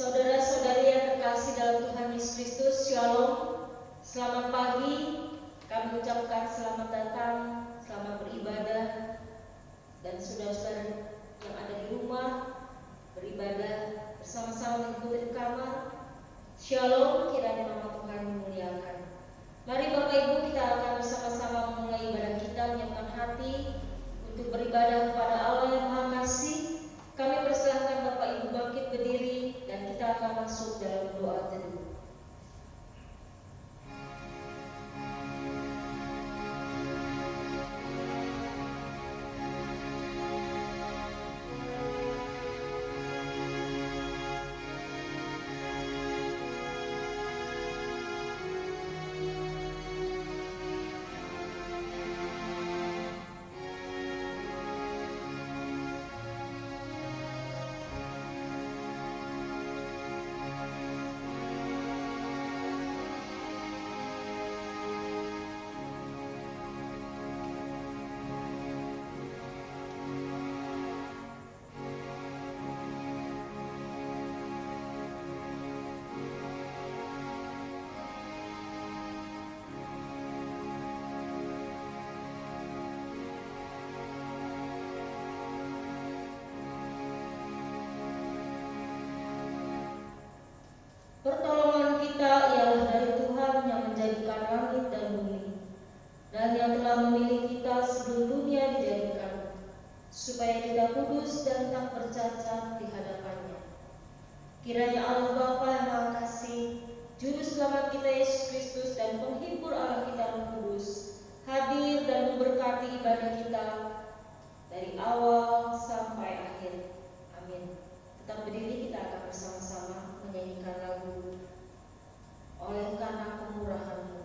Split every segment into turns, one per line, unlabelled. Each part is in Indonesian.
Saudara-saudari yang terkasih dalam Tuhan Yesus Kristus, Shalom. Selamat pagi. Kami ucapkan selamat datang, selamat beribadah. Dan saudara-saudara yang ada di rumah beribadah bersama-sama mengikuti rekaman. Shalom, kiranya nama Tuhan dimuliakan. Mari Bapak Ibu, kita akan bersama-sama memulai ibadah kita, menyiapkan hati untuk beribadah kepada Allah yang Maha Kasih. Kami persilahkan Bapak Ibu bangkit berdiri dan kita akan masuk dalam doa teduh. Pertolongan kita ialah dari Tuhan yang menjadikan langit dan bumi, dan yang telah memilih kita sebelum dunia dijadikan, supaya kita kudus dan tak bercacat di hadapannya. Kiranya Allah Bapa yang Maha Kasih, Juru Selamat kita Yesus Kristus dan Penghibur Allah kita Roh Kudus, hadir dan memberkati ibadah kita dari awal sampai akhir. Amin. Tetap berdiri, kita akan bersama-sama menyanyikan lagu Oleh Karena Kemurahan-Mu.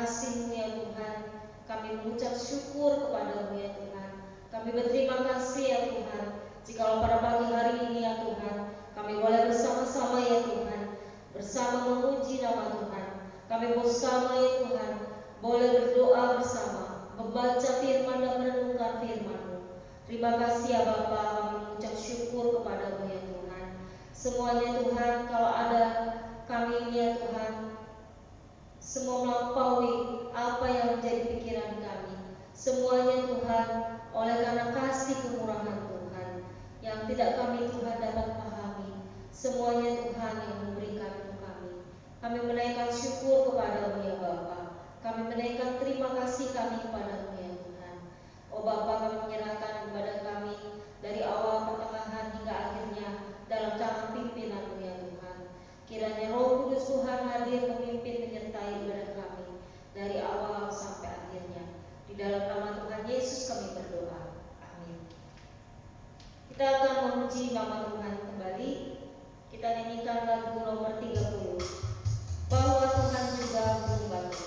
kasih-Mu ya Tuhan, kami mengucap syukur kepada-Mu ya Tuhan. Kami berterima kasih ya Tuhan, jikalau pada pagi hari ini ya Tuhan, kami boleh bersama-sama ya Tuhan, bersama memuji nama Tuhan. Kami bersama ya Tuhan, boleh berdoa bersama, membaca firman dan merenungkan firman-Mu. Terima kasih ya Bapa, kami mengucap syukur kepada-Mu ya Tuhan. Semuanya Tuhan, kalau ada kami ini ya Tuhan, semua melampaui apa yang menjadi pikiran kami. Semuanya Tuhan, oleh karena kasih kemurahan Tuhan, yang tidak kami Tuhan dapat pahami. Semuanya Tuhan yang memberikan untuk kami. Kami menaikkan syukur kepada-Mu ya Bapa. Kami menaikkan terima kasih kami kepada-Mu ya Tuhan. Oh Bapa, kami menyerahkan kepada kami dari awal, pertengahan hingga akhirnya dalam tangan pimpinan-Mu ya Tuhan. Kiranya Roh Kudus Tuhan hadir memimpin menyertai ibadah kami dari awal sampai akhirnya. Di dalam nama Tuhan Yesus kami berdoa. Amin. Kita akan memuji nama Tuhan kembali. Kita nyanyikan lagu nomor 30. Bahwa Tuhan juga membantu.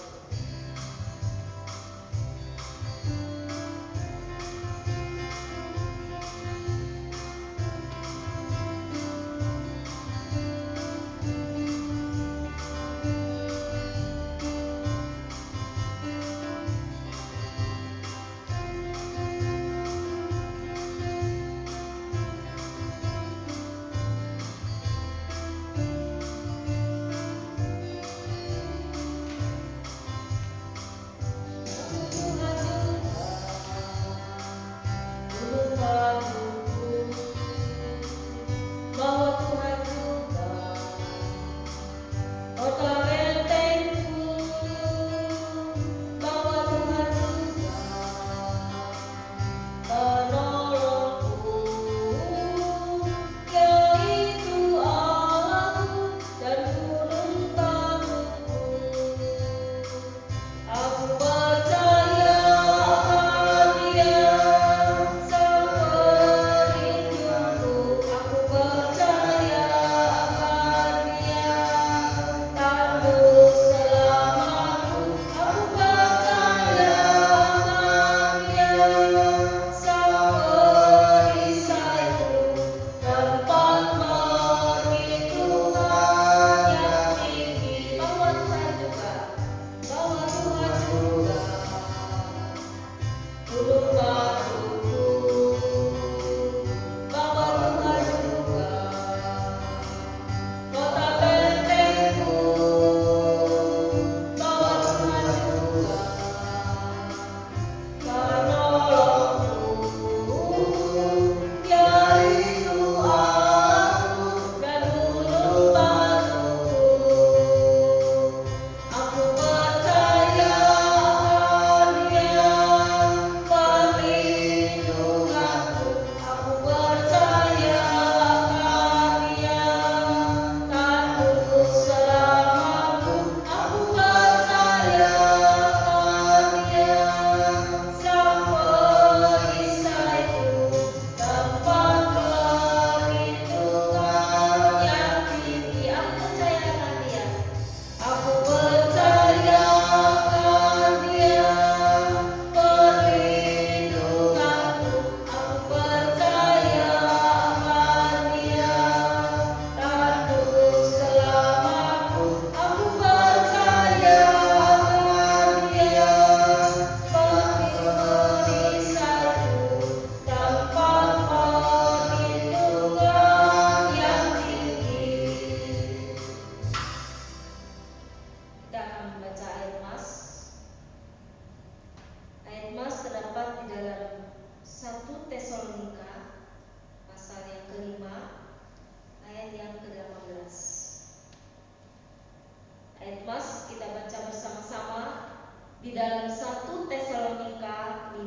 Di dalam 1 Tesalonika 5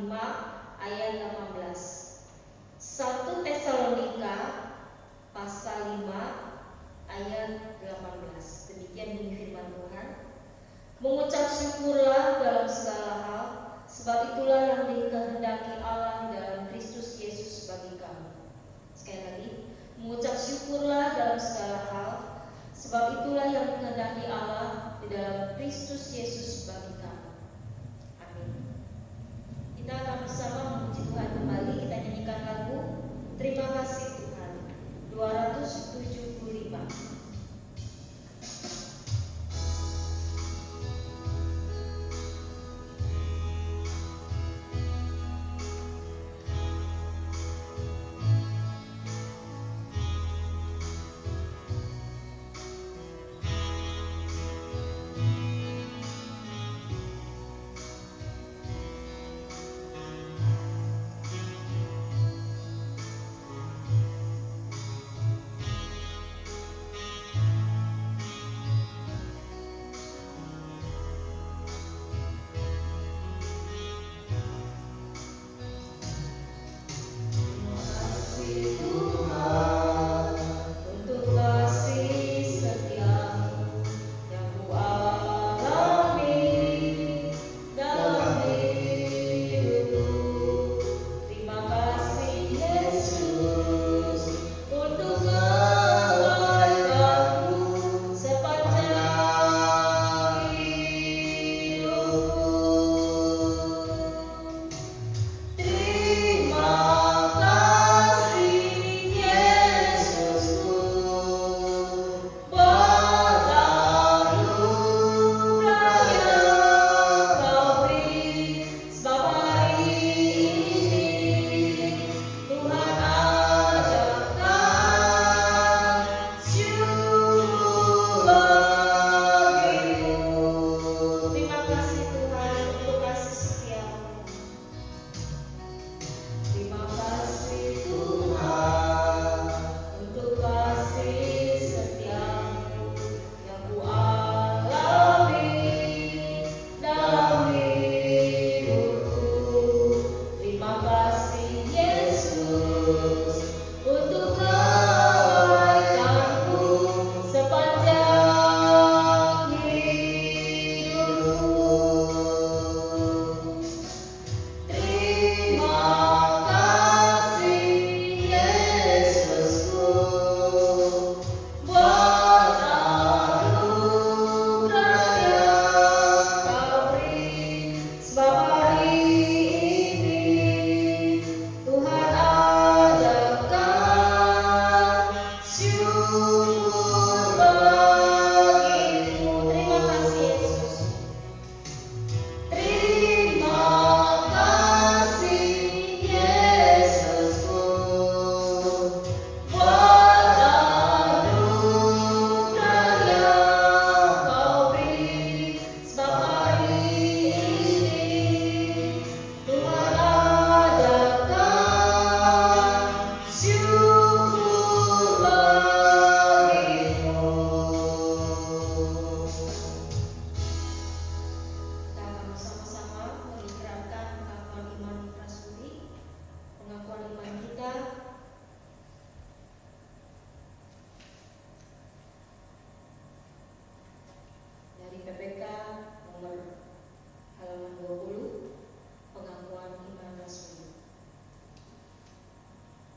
ayat 18. 1 Tesalonika pasal 5 ayat 18. Demikian bunyi firman Tuhan. Mengucap syukurlah dalam segala hal, sebab itulah yang dikehendaki Allah dalam Kristus Yesus bagi kamu. Sekali lagi, mengucap syukurlah dalam segala hal, sebab itulah yang dikehendaki Allah di dalam Kristus Yesus bagi kami. Amin. Kita akan bersama memuji Tuhan kembali. Kita nyanyikan lagu Terima Kasih Tuhan 275.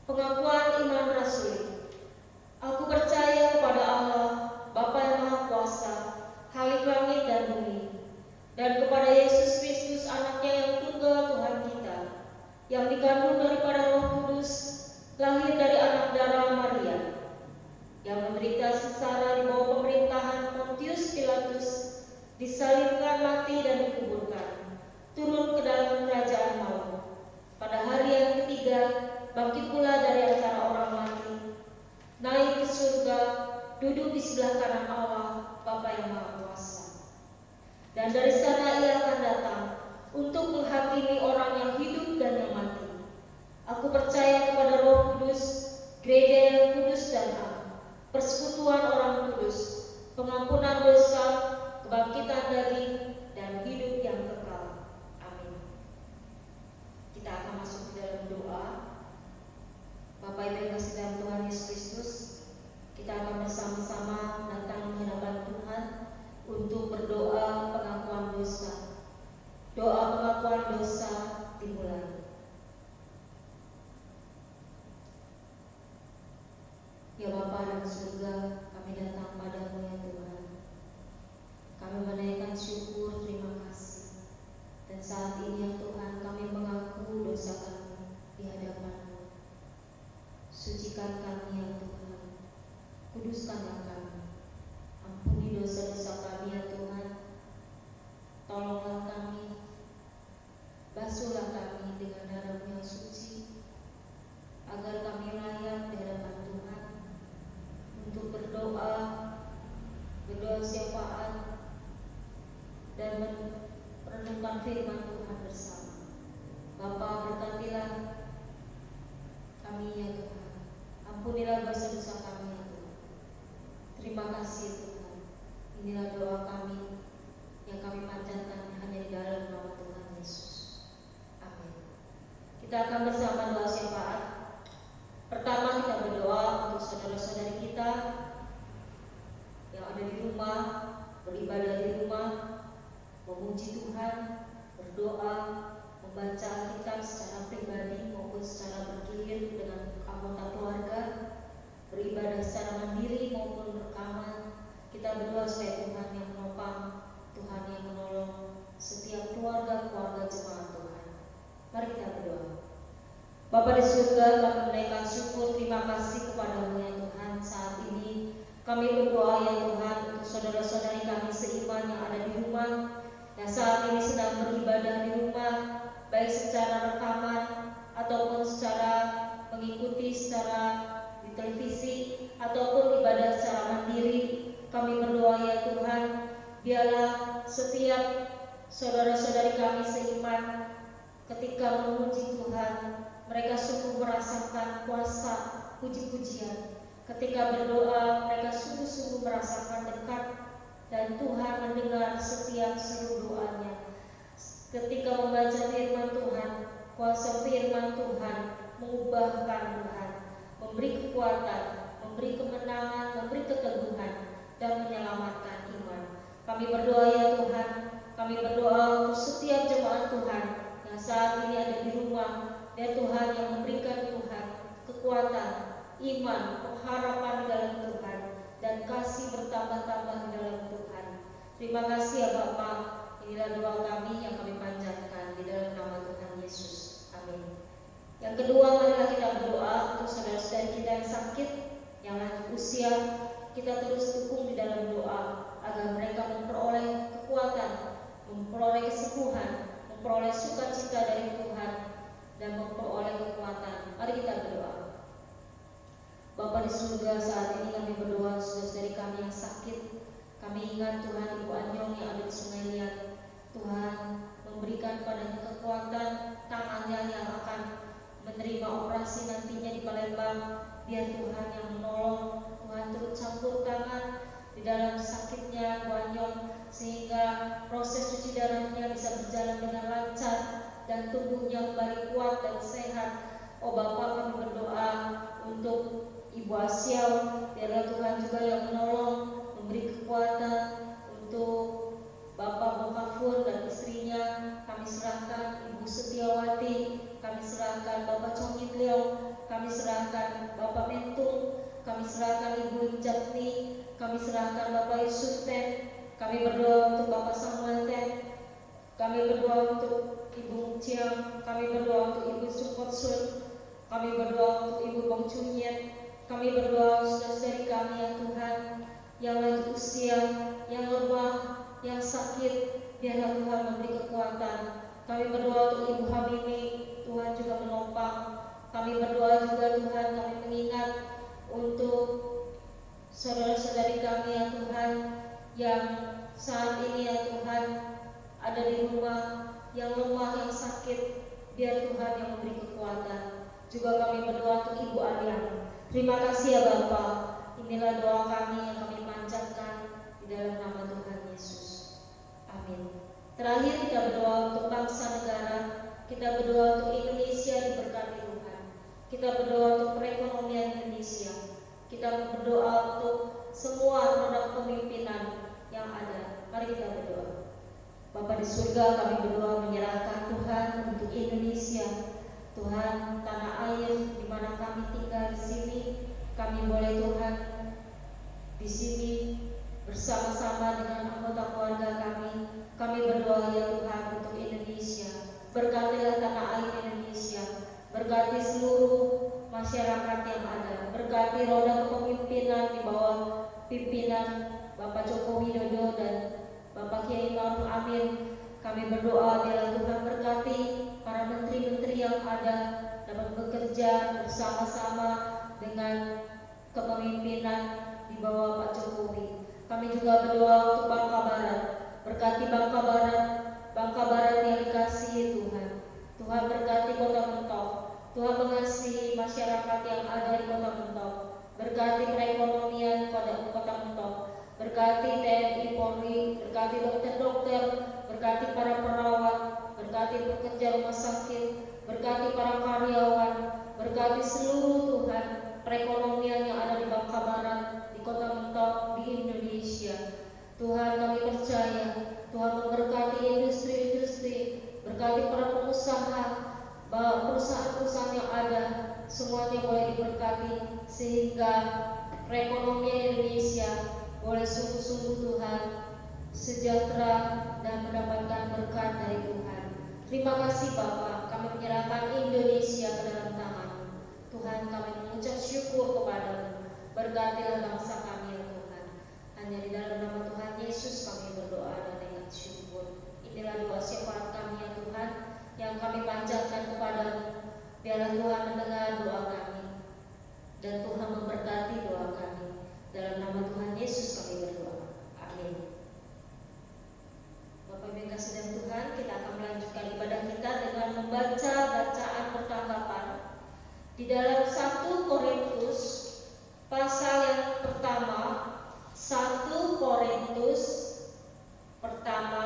Pengakuan iman rasuli. Aku percaya kepada Allah, Bapa yang Maha Kuasa, Khalik langit dan bumi, dan kepada Yesus Kristus, Anaknya yang tunggal Tuhan kita, yang dikandung daripada Roh Kudus, lahir dari anak darah Maria, yang menderita sengsara di bawah pemerintahan Pontius Pilatus, disalibkan, mati dan dikuburkan, turun ke dalam kerajaan maut. Pada hari yang ketiga, bangkit pula dari antara orang mati, naik ke surga, duduk di sebelah kanan Allah, Bapa yang Maha Kuasa. Dan dari sana Ia akan datang untuk menghakimi orang yang hidup dan yang mati. Aku percaya kepada Roh Kudus, gereja yang kudus dan am, persekutuan orang kudus, pengampunan dosa, kebangkitan daging, dan hidup yang kekal. Amin. Kita akan masuk ke dalam doa. Bapak Ibu yang kasih dalam Tuhan Yesus Kristus, kita akan bersama-sama datang di hadapan Tuhan untuk berdoa pengakuan dosa. Doa pengakuan dosa dimulai. Ya Bapa dan surga, kami datang padamu ya Tuhan. Kami kebenaran firman Tuhan bersama. Bapa, berkatilah kami ya Tuhan. Ampunilah dosa-dosa kami ya Tuhan. Terima kasih Tuhan. Inilah doa kami yang kami panjatkan hanya di dalam nama Tuhan Yesus. Amin. Kita akan bersama doa syafaat. Pertama kita berdoa untuk saudara-saudari kita yang ada di rumah, beribadah di rumah, memuji Tuhan, berdoa, membaca Alkitab secara pribadi maupun secara bergilir dengan anggota keluarga, beribadah secara mandiri maupun rekaman. Kita berdoa supaya Tuhan yang menopang, Tuhan yang menolong setiap keluarga jemaat Tuhan. Mari kita berdoa. Bapa di surga, kami menaikkan syukur, terima kasih kepada-Mu ya Tuhan. Saat ini kami berdoa ya Tuhan untuk saudara-saudari kami seiman yang ada di rumah, yang saat ini sedang beribadah di rumah, baik secara rekaman ataupun secara mengikuti secara di televisi ataupun ibadah secara mandiri. Kami berdoa ya Tuhan, biarlah setiap saudara-saudari kami seiman ketika memuji Tuhan, mereka sungguh merasakan kuasa puji-pujian. Ketika berdoa, mereka sungguh-sungguh merasakan dekat dan Tuhan mendengar setiap seru doanya. Ketika membaca firman Tuhan, kuasa firman Tuhan mengubahkan Tuhan, memberi kekuatan, memberi kemenangan, memberi keteguhan, dan menyelamatkan iman. Kami berdoa ya Tuhan, kami berdoa untuk setiap jemaat Tuhan yang saat ini ada di rumah, ya Tuhan, yang memberikan Tuhan kekuatan, iman, pengharapan di dalam Tuhan, dan kasih bertambah-tambah di dalam Tuhan. Terima kasih ya Bapa. Inilah doa kami yang kami panjatkan di dalam nama Tuhan Yesus. Amin. Yang kedua, marilah kita berdoa untuk saudara-saudari kita yang sakit, yang lanjut usia. Kita terus dukung di dalam doa agar mereka memperoleh kekuatan, memperoleh kesembuhan, memperoleh sukacita dari Tuhan, dan memperoleh kekuatan. Mari kita berdoa. Bapa di surga, saat ini kami berdoa saudara-saudari kami yang sakit. Kami ingat Tuhan Ibu Anyong yang ada di Sungai Liat. Tuhan memberikan padanya kekuatan, tangannya yang akan menerima operasi nantinya di Palembang. Biar Tuhan yang menolong, Tuhan turut campur tangan di dalam sakitnya Ibu Anyong, sehingga proses cuci darahnya bisa berjalan dengan lancar dan tubuhnya kembali kuat dan sehat. Oh Bapa, kami berdoa untuk Ibu Asyau, biarlah Tuhan juga yang menolong, memberi kekuatan untuk Bapak Bokafun dan istrinya. Kami serahkan Ibu Setiawati, kami serahkan Bapak Congit Leong, kami serahkan Bapak Mentung, kami serahkan Ibu Jatni, kami serahkan Bapak Yusuf Ten, kami berdoa untuk Bapak Samuel Ten, kami berdoa untuk Ibu Ciang, kami berdoa untuk Ibu Sukot Sun, kami berdoa untuk Ibu Bong Cunyet, kami berdoa saudara-saudari kami ya Tuhan, yang lanjut usia, yang lemah, yang sakit, biarlah Tuhan memberi kekuatan. Kami berdoa untuk Ibu Hamimi, Tuhan juga menopang. Kami berdoa juga Tuhan, kami mengingat untuk saudara-saudari kami ya Tuhan, yang saat ini ya Tuhan ada di rumah, yang lemah, yang sakit, biar Tuhan yang memberi kekuatan. Juga kami berdoa untuk Ibu Alian. Terima kasih ya Bapa. Inilah doa kami yang kami panjatkan di dalam nama Tuhan Yesus. Amin. Terakhir kita berdoa untuk bangsa negara. Kita berdoa untuk Indonesia diberkati Tuhan. Kita berdoa untuk perekonomian Indonesia. Kita berdoa untuk semua roda kepemimpinan yang ada. Mari kita berdoa. Bapa di surga, kami berdoa menyerahkan Tuhan untuk Indonesia. Tuhan, tanah air di mana kami tinggal di sini, kami boleh Tuhan di sini bersama-sama dengan anggota keluarga kami. Kami berdoa ya Tuhan untuk Indonesia. Berkatilah tanah air Indonesia, berkati seluruh masyarakat yang ada, berkati roda kepemimpinan di bawah pimpinan Bapak Joko Widodo dan Bapak Kiai Ma'ruf Amin. Kami berdoa biarlah Tuhan berkati para menteri-menteri yang ada dapat bekerja bersama-sama dengan kepemimpinan di bawah Pak Jokowi. Kami juga berdoa untuk Bangka Barat. Berkati Bangka Barat Tuhan berkati Kota Mentok. Tuhan mengasihi masyarakat yang ada di Kota Mentok. Berkati perekonomian Kota Mentok. Berkati TNI Polri, berkati dokter-dokter, berkati para perawat, berkati pekerja rumah sakit, berkati para karyawan, berkati seluruh Tuhan perekonomian yang ada di Bangka Barat, di Kota Mentok, di Indonesia. Tuhan, kami percaya Tuhan memberkati industri-industri, berkati para pengusaha, perusahaan-perusahaan yang ada, semuanya boleh diberkati sehingga perekonomian Indonesia boleh sungguh-sungguh Tuhan sejahtera dan mendapatkan berkat dari Tuhan. Terima kasih Bapa, kami menyerahkan Indonesia ke dalam tangan Tuhan. Kami mengucap syukur kepadamu. Berkatilah bangsa kami ya Tuhan. Hanya di dalam nama Tuhan Yesus kami berdoa dan mengucap syukur. Inilah doa syafaat kami ya Tuhan yang kami panjatkan kepadamu. Biarlah Tuhan mendengar doa kami dan Tuhan memberkati doa kami. Dalam nama Tuhan Yesus kami berdoa. Amin. Bapak Ibu yang kasih dalam Tuhan, kita akan melanjutkan ibadah kita dengan membaca bacaan pertanggapan di dalam 1 Korintus pasal yang pertama, 1 Korintus pertama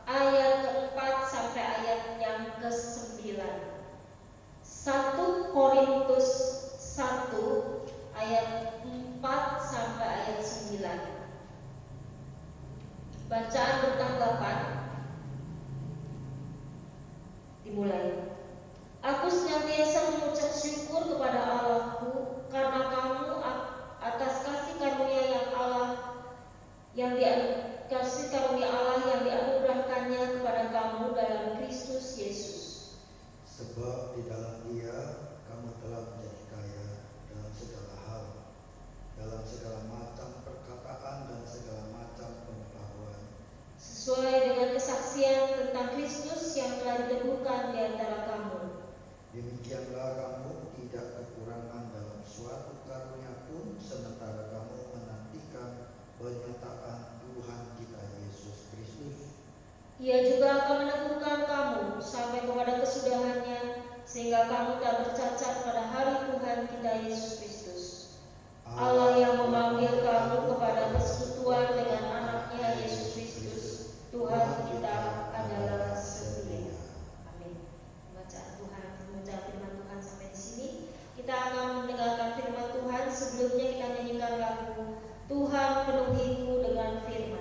ayat ke-4 sampai ayat yang ke-9. 1 Korintus 1 ayat 4 sampai ayat 9. Bacaan bertanggapan dimulai. Aku senantiasa mengucap syukur kepada Allahku karena kamu atas kasih karunia yang dianugerahkannya kepada kamu dalam Kristus Yesus.
Sebab di dalam Dia kamu telah menjadi kaya dalam segala hal, dalam segala macam perkataan dan segala macam pengetahuan,
sesuai dengan kesaksian tentang Kristus yang telah diteguhkan di antara kamu.
Demikianlah kamu tidak kekurangan dalam suatu karunia pun, sementara kamu menantikan penyataan Tuhan kita Yesus Kristus.
Ia juga akan meneguhkan kamu sampai kepada kesudahannya, sehingga kamu tak bercacat pada hari Tuhan kita Yesus Kristus. Allah yang memanggil kamu kepada persekutuan dengan anaknya Yesus Kristus, Tuhan kita adalah setia. Amin. Bacaan Tuhan, membaca firman Tuhan sampai di sini. Kita akan mendengarkan firman Tuhan. Sebelumnya kita nyanyikan lagu Tuhan penuhiku dengan firman.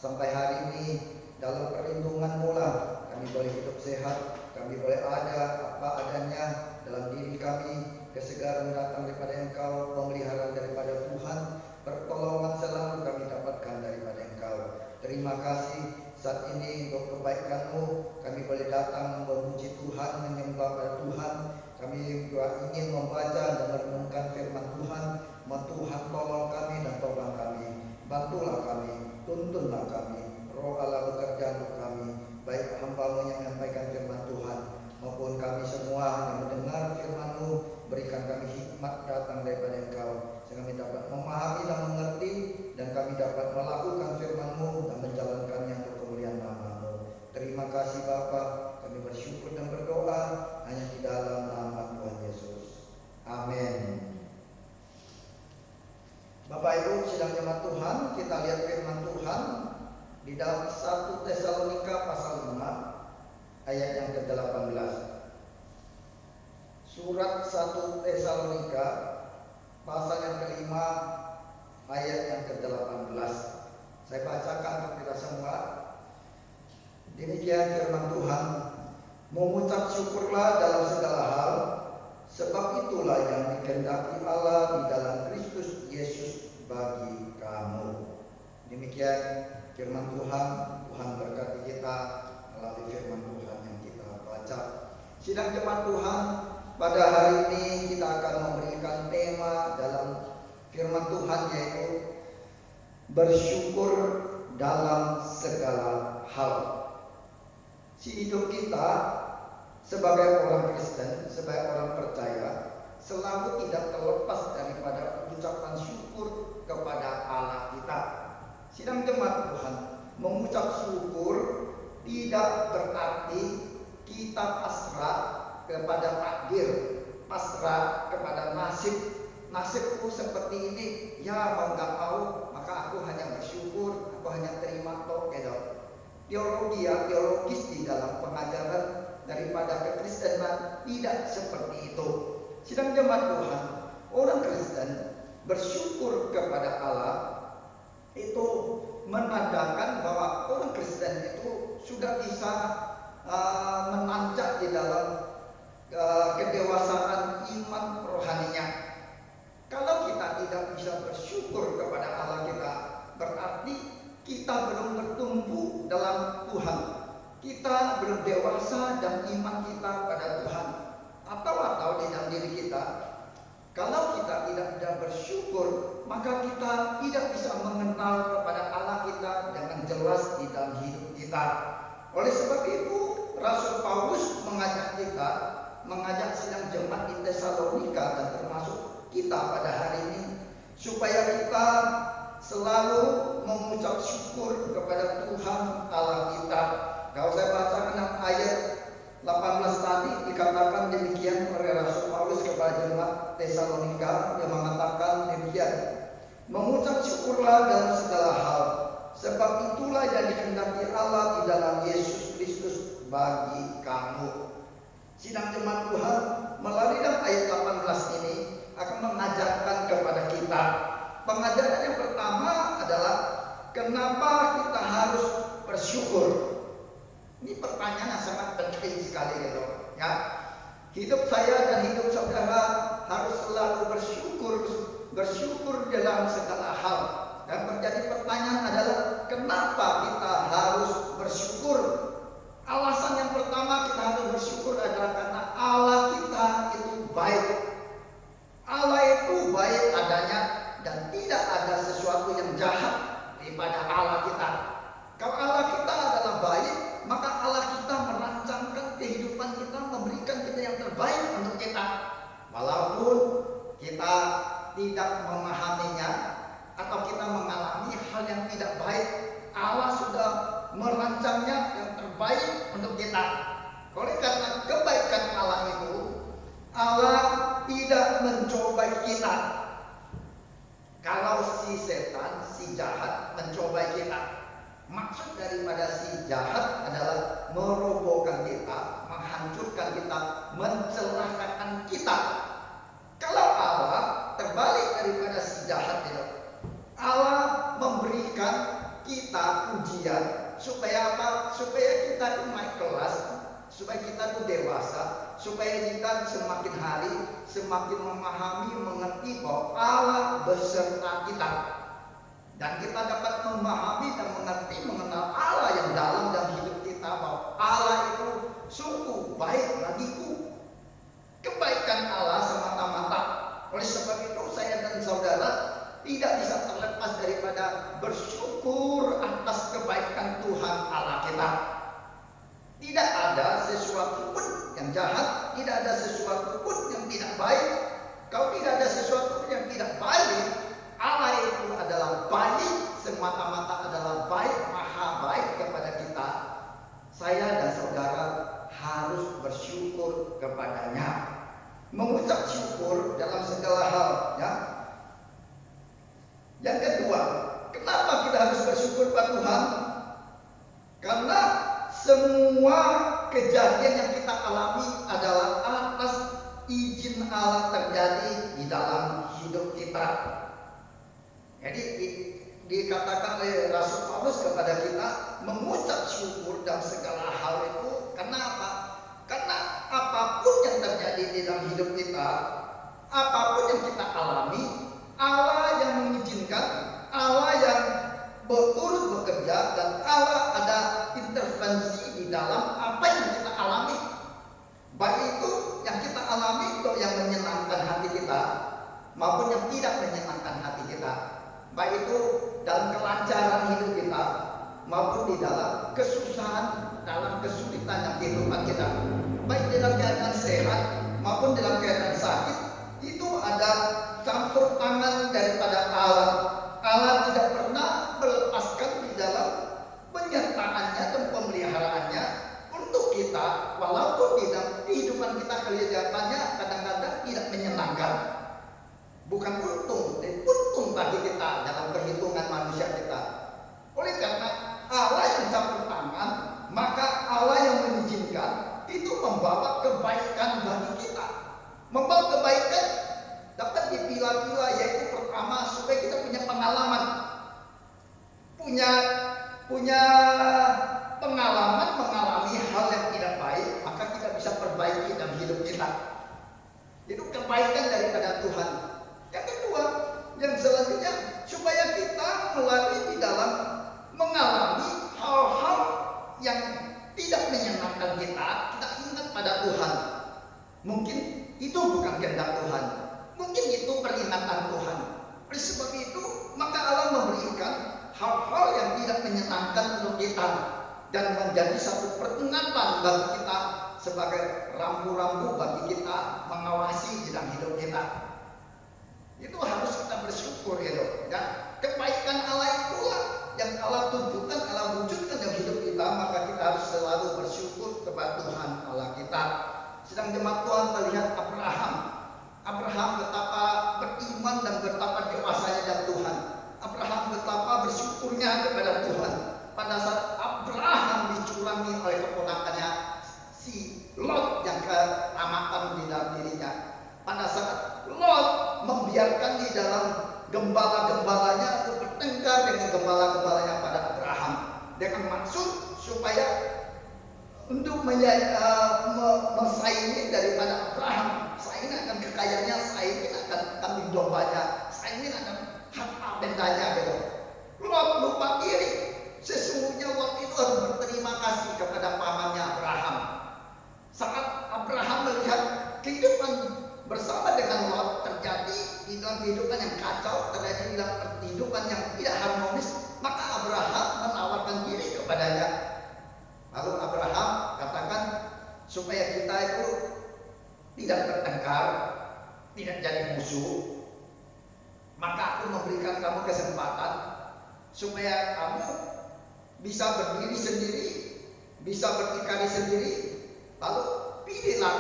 Sampai hari ini dalam perlindungan-Mu lah kami boleh hidup sehat, kami boleh ada apa adanya dalam diri kami. Kesegaran datang daripada Engkau, pemeliharaan daripada Tuhan, pertolongan selalu kami dapatkan daripada Engkau. Terima kasih saat ini untuk kebaikan-Mu, kami boleh datang memuji Tuhan, menyembah pada Tuhan. Kami juga ingin membaca dan merenungkan firman Tuhan. Tuhan tolong kami dan tolong kami, bantulah kami, tuntunlah kami. Roh Allah bekerja untuk kami, baik hamba-Mu yang menyampaikan firman Tuhan maupun kami semua yang mendengar firman-Mu. Berikan kami hikmat datang daripada Engkau, sehingga kami dapat memahami dan mengerti, dan kami dapat melakukan firman-Mu dan menjalankannya untuk kemuliaan nama-Mu. Terima kasih Bapa, kami bersyukur dan berdoa hanya di dalam nama Tuhan Yesus. Amin. Bapak Ibu sidang jemaat Tuhan, kita lihat firman Tuhan di dalam 1 Tesalonika pasal 5 ayat yang ke-18. Surat 1 Tesalonika pasal yang ke-5 ayat yang ke-18. Saya bacakan untuk kita semua. Demikian firman Tuhan, mengucap syukurlah dalam segala hal, sebab itulah yang dikehendaki Allah di dalam Kristus Yesus bagi kamu. Demikian firman Tuhan. Tuhan berkati kita melalui firman Tuhan yang kita baca. Sidang jemaat Tuhan, pada hari ini kita akan memberikan tema dalam firman Tuhan, yaitu bersyukur dalam segala hal. Si hidup kita sebagai orang Kristen, sebagai orang percaya, selalu tidak terlepas daripada ucapan syukur kepada Allah kita. Sidang jemaat Tuhan, mengucap syukur tidak berarti kita pasrah kepada takdir, pasrah kepada nasib. Nasibku seperti ini, ya mau nggak mau, maka aku hanya bersyukur, aku hanya terima toh gitu. Teologis di dalam pengajaran daripada kekristenan tidak seperti itu. Sidang jemaat Tuhan, orang Kristen bersyukur kepada Allah itu menandakan bahwa orang Kristen itu sudah bisa menanjak di dalam kedewasaan iman rohaninya. Kalau kita tidak bisa bersyukur kepada Allah kita, berarti kita belum bertumbuh dalam Tuhan. Kita belum dewasa dan iman kita pada Tuhan. Atau di dalam diri kita, kalau kita tidak bersyukur, maka kita tidak bisa mengenal kepada Allah kita dengan jelas di dalam hidup kita. Oleh sebab itu, Rasul Paulus mengajak sidang jemaat di Tesalonika dan termasuk kita pada hari ini, supaya kita selalu mengucap syukur kepada Tuhan Allah kita. Kalau saya bacakan ayat 18 tadi, dikatakan demikian oleh Rasul Paulus kepada jemaat Tesalonika, yang mengatakan demikian, mengucap syukurlah dalam segala hal, sebab itulah yang dikehendaki Allah di dalam Yesus Kristus bagi kamu. Sidang jemaat Tuhan, melalui dalam ayat 18 ini akan mengajarkan kepada kita. Pengajaran yang pertama adalah kenapa kita harus bersyukur. Ini pertanyaan yang sangat penting sekali gitu, ya. Hidup saya dan hidup saudara harus selalu bersyukur dalam segala hal. Dan menjadi pertanyaan adalah kenapa kita harus bersyukur? Alasan yang pertama kita harus bersyukur adalah karena Allah kita itu baik. Allah itu baik adanya dan tidak ada sesuatu yang jahat daripada Allah kita. Kalau Allah kita adalah baik, maka Allah kita merancangkan kehidupan kita, memberikan kita yang terbaik untuk kita. Walaupun kita tidak memahaminya atau kita mengalami hal yang tidak baik, Allah sudah merancangnya yang terbaik untuk kita. Oleh karena kebaikan Allah itu, Allah tidak mencobai kita. Kalau si setan, si jahat mencobai kita, maksud daripada si jahat adalah merobohkan kita, menghancurkan kita, mencelakakan kita. Kalau Allah terbalik daripada si jahat itu, Allah memberikan kita ujian Supaya apa? Supaya kita tuh naik kelas, supaya kita tuh dewasa, supaya kita semakin hari semakin memahami, mengerti bahwa Allah beserta kita. Dan kita dapat memahami dan mengerti mengenal Allah yang dalam dalam hidup kita, bahwa Allah itu sungguh baik bagiku. Kebaikan Allah semata-mata. Oleh sebab itu saya dan saudara tidak bisa terlepas daripada bersyukur atas kebaikan Tuhan Allah kita. Tidak ada sesuatu pun yang jahat, tidak ada sesuatu pun yang tidak baik. Kalau tidak ada sesuatu pun yang tidak baik, Allah itu adalah baik, semata-mata adalah baik, maha baik kepada kita. Saya dan saudara harus bersyukur kepadanya, mengucap syukur dalam segala hal, ya. Yang kedua, kenapa kita harus bersyukur pada Tuhan? Karena semua kejadian yang kita alami adalah atas izin Allah terjadi di dalam hidup kita. Jadi dikatakan oleh Rasul Paulus kepada kita mengucap syukur dalam segala hal itu. Kenapa? Karena apapun yang terjadi di dalam hidup kita, apapun yang kita alami, Allah yang mengizinkan, Allah yang berturut bekerja, dan Allah ada intervensi di dalam apa yang kita alami. Baik itu yang kita alami itu yang menyenangkan hati kita, maupun yang tidak menyenangkan hati kita. Baik itu dalam kelancaran hidup kita, maupun di dalam kesusahan, dalam kesulitan yang kehidupan kita. Baik dalam keadaan sehat maupun dalam keadaan sakit, itu ada campur tangan daripada Allah. Allah tidak pernah melepaskan di dalam penyertaannya dan pemeliharaannya untuk kita, walaupun di dalam kehidupan kita kelihatannya kadang-kadang tidak menyenangkan. Bukan untung bagi kita dalam perhitungan manusia kita. Oleh karena Allah yang campur tangan, maka Allah yang mengizinkan itu membawa kebaikan bagi kita. Membawa kebaikan dapat dipilah-pilah, yaitu pertama supaya kita punya pengalaman, punya pengalaman mengalami hal yang tidak baik, maka kita bisa perbaiki dalam hidup kita. Itu kebaikan daripada Tuhan. Yang kedua, yang selanjutnya, supaya kita melalui di dalam mengalami hal-hal yang tidak menyenangkan kita ingat pada Tuhan. Mungkin itu bukan kehendak Tuhan, mungkin itu peringatan Tuhan. Oleh sebab itu, maka Allah memberikan hal-hal yang tidak menyenangkan untuk kita, dan menjadi satu peringatan bagi kita, sebagai rambu-rambu bagi kita mengawasi jalan hidup kita. Itu harus kita bersyukur, ya. Kebaikan Allah itulah yang Allah tunjukkan, Allah wujudkan dalam hidup kita, maka kita harus selalu bersyukur kepada Tuhan Allah kita. Sedang jemaat Tuhan melihat Abraham betapa beriman dan betapa dewasanya dalam Tuhan. Abraham betapa bersyukurnya kepada Tuhan pada saat Abraham dicurangi oleh keponakannya si Lot yang keamakan di dalam dirinya. Pada saat Lot membiarkan di dalam gembala-gembalanya untuk bertengkar dengan gembala-gembalanya pada Abraham, dengan maksud supaya untuk mensaingi daripada Abraham, saingi akan kekayaannya, saingi akan kambing dombanya, saingi akan harta bendanya, gitu. Lot lupa diri. Sesungguhnya Lot itu harus berterima kasih kepada pamannya Abraham. Saat Abraham melihat kehidupan bersama dengan Lot terjadi di dalam kehidupan yang kacau, terjadi di dalam kehidupan yang tidak harmonis, maka Abraham menawarkan diri kepadanya. Lalu Abraham katakan, supaya kita itu tidak bertengkar, tidak jadi musuh, maka aku memberikan kamu kesempatan supaya kamu bisa berdiri sendiri, bisa berdikari sendiri. Lalu pilihlah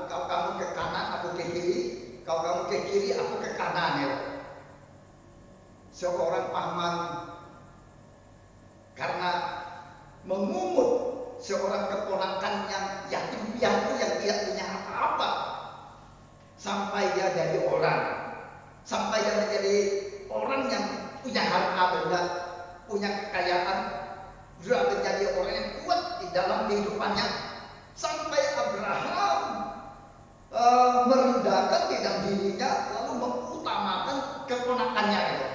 kamu ke kanan, aku ke kiri. Kalau kamu ke kiri, aku ke kanan, ya. Seorang paman karena mengugut seorang keponakan yang yatim piatu yang tidak punya apa-apa, sampai dia jadi orang, sampai dia menjadi orang yang punya harta benda, punya kekayaan. sudah menjadi orang yang kuat di dalam kehidupannya, sampai Abraham merendahkan dalam dirinya, lalu mengutamakan keponakannya itu.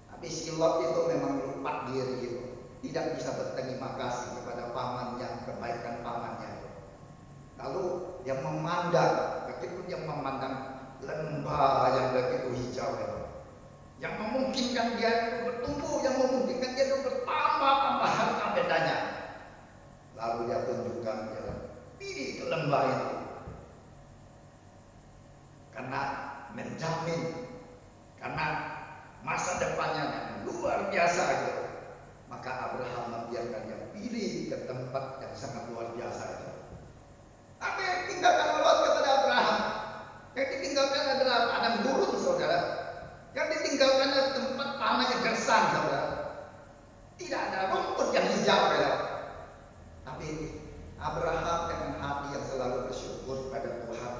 Tapi si Lot itu memang lupa diri itu, tidak bisa berterima kasih kepada pamannya, kebaikan pamannya itu. Lalu yang memandang, begitu yang memandang lembah yang begitu hijau itu, yang memungkinkan dia itu bertumbuh, yang memungkinkan dia itu bertambah-tambah harta bendanya. Lalu dia tunjukkan jalan, pilih ke lembah itu, karena menjamin, karena masa depannya yang luar biasa itu. Maka Abraham membiarkan dia pilih ke tempat yang sangat luar biasa itu. Apa yang ditinggalkan Lot kepada Abraham? Yang ditinggalkan adalah padang gurun, saudara. Yang ditinggalkan adalah tempat tanah yang gersang, saudara. Tidak ada rumput yang hijau, saudara. Tapi Abraham dengan hati yang selalu bersyukur pada Tuhan.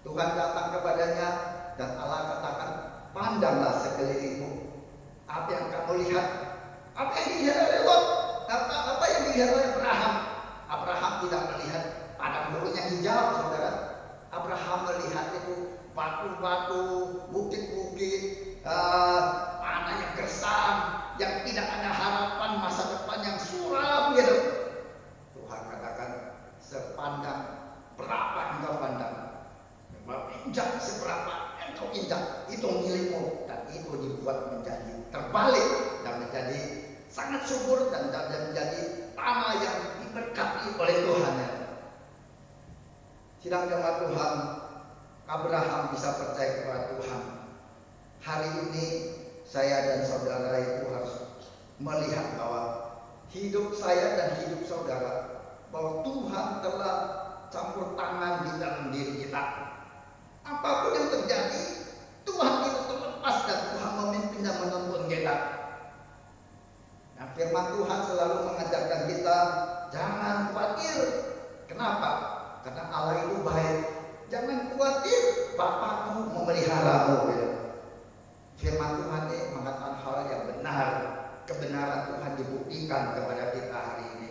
Tuhan datang kepadanya dan Allah katakan, pandanglah sekelilingmu. Apa yang kamu lihat? Apa yang dilihat oleh Lot? Apa yang dilihat oleh Abraham? Abraham tidak melihat padang gurun yang hijau, saudara. Abraham melihat itu batu-batu, bukit-bukit, tanah yang gersang, yang tidak ada harapan masa depan, yang suram gitu. Tuhan katakan, sepandang berapa engkau pandang, injak seberapa engkau injak, itu milikmu. Dan itu dibuat menjadi terbalik dan menjadi sangat subur dan menjadi tanah yang diberkati oleh Tuhan. Sidang jemaat Tuhan, Abraham bisa percaya kepada Tuhan. Hari ini saya dan saudara itu harus melihat bahwa hidup saya dan hidup saudara, bahwa Tuhan telah campur tangan di dalam diri kita. Apapun yang terjadi, Tuhan tidak terlepas dan Tuhan memimpin dan menuntun kita. Nah, firman Tuhan selalu mengajarkan kita, jangan khawatir. Kenapa? Karena Allah itu baik. Jangan khawatir, Bapakmu memeliharamu. Firman Tuhan ini mengatakan hal yang benar. Kebenaran Tuhan dibuktikan kepada kita hari ini.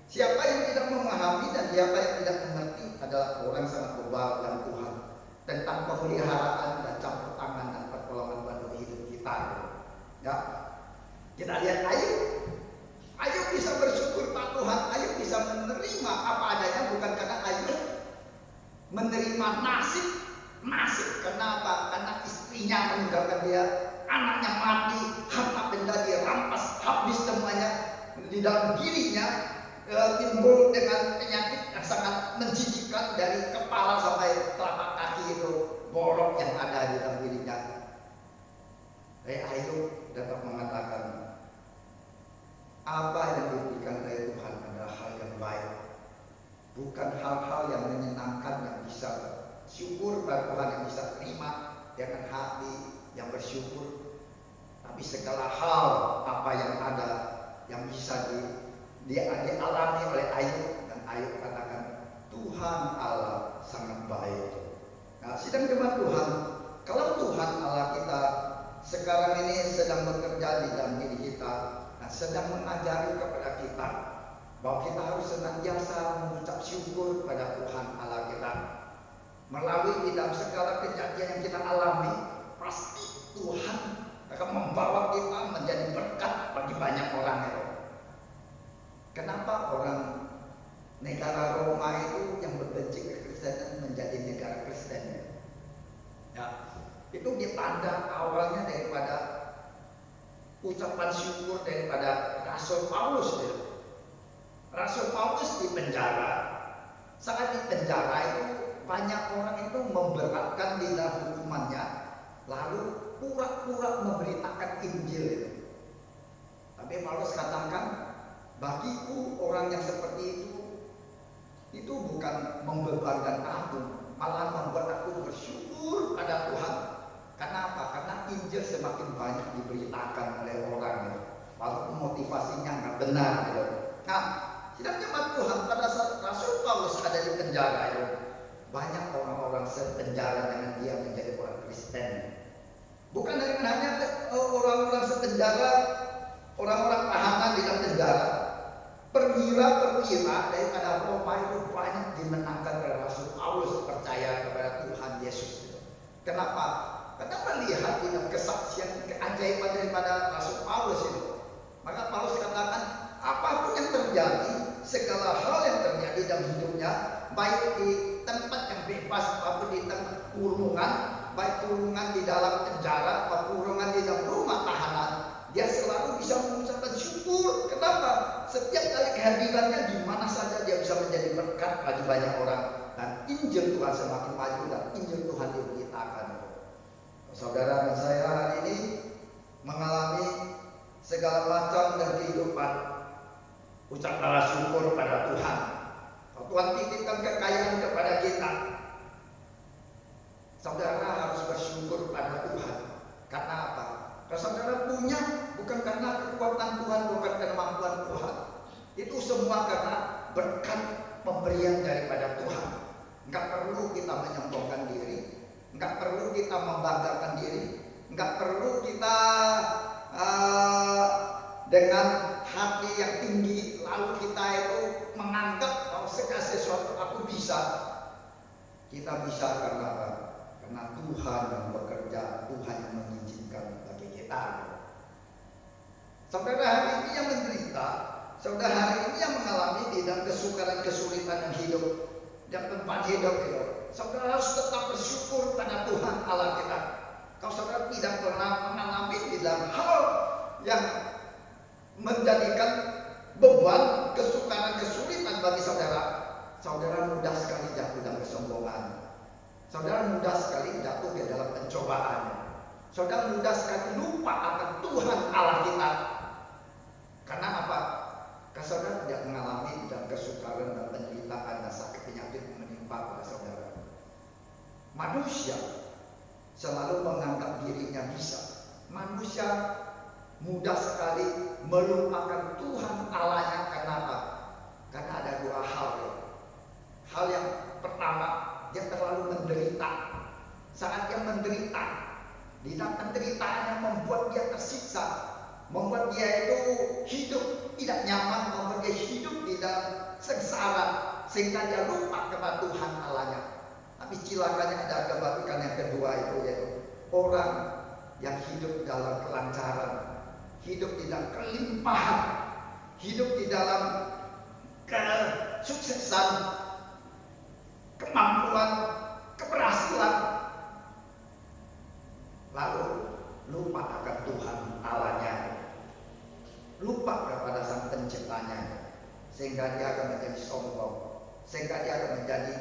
Siapa yang tidak memahami dan siapa yang tidak mengerti adalah orang sangat bebal dengan Tuhan tentang pemeliharaan dan campur tangan dan pertolongan dalam hidup kita. Ya, kita lihat Ayub. Ayub bisa bersyukur pada Tuhan. Ayub bisa menerima apa adanya, bukan karena Ayub menerima nasib. Kenapa? Karena istrinya meninggalkan dia, anaknya mati, harta benda dirampas habis semuanya. Di dalam dirinya timbul dengan penyakit yang sangat menjijikkan, dari kepala sampai telapak kaki itu borok yang ada di dalam dirinya. Ayub dapat mengatakan, apa yang diberikan dari Tuhan adalah hal yang baik, bukan hal-hal yang menyenangkan, yang bisa syukur pada Tuhan, yang bisa terima dengan hati yang bersyukur. Tapi segala hal apa yang ada yang bisa dialami oleh Ayub, dan Ayub katakan Tuhan Allah sangat baik. Nah, sidang jemaat Tuhan, kalau Tuhan Allah kita sekarang ini sedang bekerja di dalam diri kita, nah, sedang mengajari kepada kita bahwa kita harus senantiasa mengucap syukur pada Tuhan Allah kita. Melalui di dalam segala kejadian yang kita alami, pasti Tuhan akan membawa kita menjadi berkat bagi banyak orang itu. Kenapa orang negara Roma itu yang membenci kekristenan menjadi negara Kristen? Ya, itu ditanda awalnya daripada ucapan syukur daripada Rasul Paulus. Rasul Paulus di penjara. Saat di penjara itu banyak orang itu memberatkan di dalam hukumannya, lalu pura-pura memberitakan Injil. Tapi Paulus katakan, bagiku orang yang seperti itu bukan membebankan aku, malah membuat aku bersyukur pada Tuhan. Kenapa? Karena Injil semakin banyak diberitakan oleh orang, walaupun motivasinya nggak benar. Nah, sidang jemaat Tuhan, pada saat Rasul Paulus ada di penjara itu, banyak orang-orang sepenjara dengan dia menjadi orang Kristen. Bukan hanya orang-orang sepenjara, orang-orang tahanan di dalam penjara saudara, perwira-perwira daripada Roma itu banyak dimenangkan oleh Rasul Paulus percaya kepada Tuhan Yesus. Kenapa? Karena melihat dengan kesaksian keajaiban daripada Rasul Paulus itu. Maka Paulus katakan, apapun yang terjadi, segala hal yang terjadi dalam hidupnya, baik di tempat yang bebas maupun di tempat kurungan, baik kurungan di dalam penjara atau kurungan di dalam rumah tahanan, dia selalu bisa mengucapkan syukur. Kenapa? Setiap kali kehadirannya di mana saja dia bisa menjadi berkat bagi banyak orang, dan Injil Tuhan semakin maju dan Injil Tuhan diberitakan. Saudara dan saya hari ini mengalami segala macam dan kehidupan. Ucapkanlah syukur pada Tuhan. Kalau Tuhan titipkan kekayaan kepada kita, saudara harus bersyukur pada Tuhan. Karena apa? Kalau saudara punya bukan karena kekuatan Tuhan, bukan karena kemampuan Tuhan. Itu semua karena berkat pemberian daripada Tuhan. Enggak perlu kita menyombongkan diri, enggak perlu kita membanggakan diri, enggak perlu kita dengan hati yang tinggi lalu kita itu menganggap bahwa segala sesuatu aku bisa. Kita bisa karena apa? Karena Tuhan yang bekerja, Tuhan yang mengizinkan bagi kita. Saudara hari ini yang menderita, saudara hari ini yang mengalami tidak kesukaran kesulitan yang hidup, yang tempat hidup itu, saudara harus tetap bersyukur pada Tuhan Allah kita. Kalau saudara tidak pernah mengalami di dalam hal yang menjadikan beban kesukaran kesulitan bagi saudara, saudara mudah sekali jatuh dalam kesombongan. Saudara mudah sekali jatuh di dalam pencobaan. Saudara mudah sekali lupa akan Tuhan Allah kita. Karena apa? Karena saudara tidak mengalami dalam kesukaran dan penderitaan dan sakit penyakit menimpa pada saudara. Manusia selalu menganggap dirinya bisa. Manusia mudah sekali melupakan Tuhan Allahnya. Karena apa? Karena ada dua hal. Hal yang pertama, dia terlalu menderita. Saat dia menderita, di dalam penderitaan yang membuat dia tersiksa, membuat dia itu hidup tidak nyaman, membuat dia hidup di dalam sengsara, sehingga dia lupa kepada Tuhan Allahnya. Tapi cilakanya ada kebalikan yang kedua itu, yaitu orang yang hidup dalam kelancaran, hidup di dalam kelimpahan, hidup di dalam kesuksesan, kemampuan, keberhasilan, lalu lupa akan Tuhan Allahnya, lupa kepada Sang Penciptanya, sehingga dia akan menjadi sombong, sehingga dia akan menjadi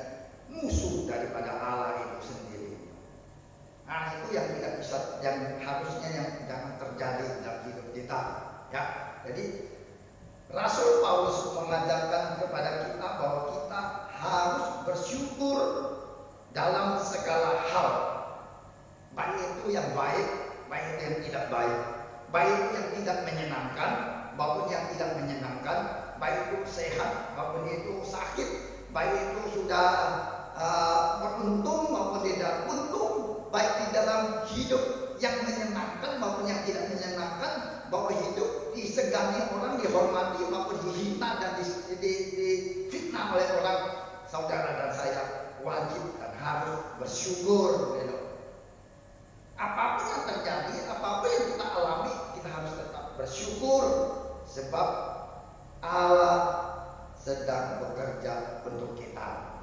musuh daripada Allah itu sendiri. Nah, itu yang tidak bisa, yang harusnya yang jangan terjadi dalam hidup kita. Ya, jadi Rasul Paulus mengajarkan kepada kita bahwa kita harus bersyukur dalam segala hal, baik itu yang baik, baik itu yang tidak baik, baik itu yang tidak menyenangkan maupun yang tidak menyenangkan, baik itu sehat maupun itu sakit, baik itu sudah beruntung maupun tidak untung, baik di dalam hidup yang menyenangkan maupun yang tidak menyenangkan, bahwa hidup disegani orang, dihormati maupun dihina dan difitnah oleh orang. Saudara dan saya wajib dan harus bersyukur. Apapun yang terjadi, apapun yang kita alami, kita harus tetap bersyukur, sebab Allah sedang bekerja untuk kita.